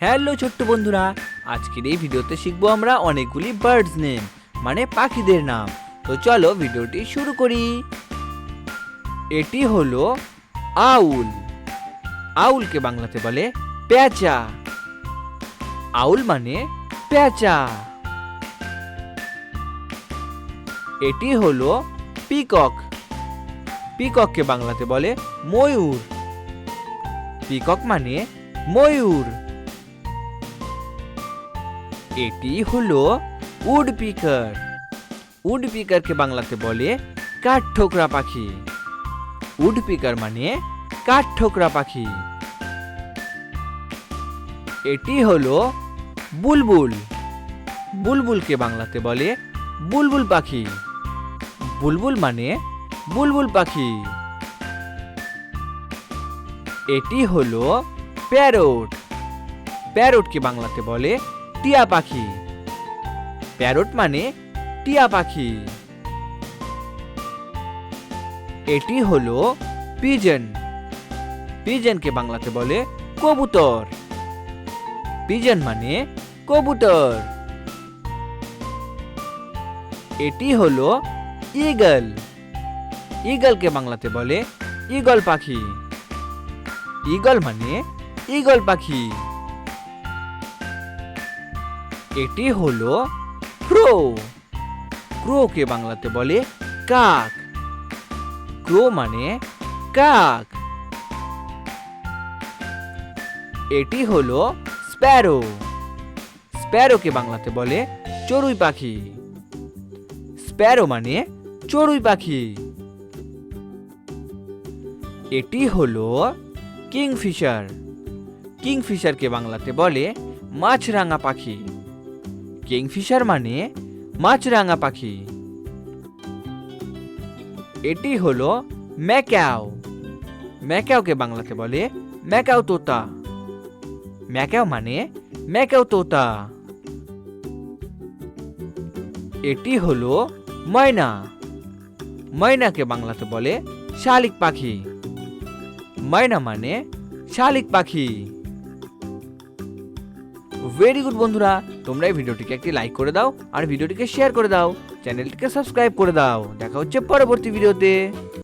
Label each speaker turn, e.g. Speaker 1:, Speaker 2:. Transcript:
Speaker 1: Hello ছোট্ট বন্ধুরা, আজকের এই ভিডিওতে শিখবো আমরা অনেকগুলি বার্ডস নেম মানে পাখিদের নাম। তো চলো ভিডিওটি শুরু করি। এটি হলো আউল। আউলকে বাংলাতে বলে পেঁচা। আউল মানে পেঁচা। এটি হলো পিকক। পিকককে বাংলাতে বলে ময়ূর। পিকক মানে ময়ূর। এটি হলো উডপিকার। উডপিকারকে বাংলাতে বলে কাঠঠোকরা পাখি। উডপিকার মানে কাঠঠোকরা পাখি। এটি হলো বুলবুল। বুলবুলকে বাংলাতে বলে বুলবুল পাখি। বুলবুল মানে বুলবুল পাখি। এটি হলো প্যারট। প্যারটকে বাংলাতে বলে টিয়া পাখি। প্যারট মানে টিয়া পাখি। এটি হলো পিজন। পিজনকে বাংলাতে বলে কবুতর। পিজন মানে কবুতর। এটি হলো ঈগল। ঈগলকে বাংলাতে বলে ঈগল পাখি। ঈগল মানে ঈগল পাখি। এটি হলো ক্রো। ক্রোকে বাংলাতে বলে কাক। ক্রো মানে কাক। এটি হলো স্প্যারো। স্প্যারোকে বাংলাতে বলে চড়ুই পাখি। স্প্যারো মানে চড়ুই পাখি। এটি হলো কিংফিশার। কিংফিশারকে বাংলাতে বলে মাছরাঙা পাখি। কিংফিশার মানে মাছরাঙা পাখি। এটি হলো ম্যাকাও। ম্যাকাওকে বাংলাতে বলে ম্যাকাও তোতা। ম্যাকাও মানে ম্যাকাও তোতা। এটি হলো ময়না। ময়নাকে বাংলাতে বলে শালিক পাখি। ময়না মানে শালিক পাখি। ভেরি গুড বন্ধুরা, তোমরা এই ভিডিওটিকে একটি লাইক করে দাও আর ভিডিওটিকে শেয়ার করে দাও, চ্যানেলটিকে সাবস্ক্রাইব করে দাও। দেখা হচ্ছে পরবর্তী ভিডিওতে।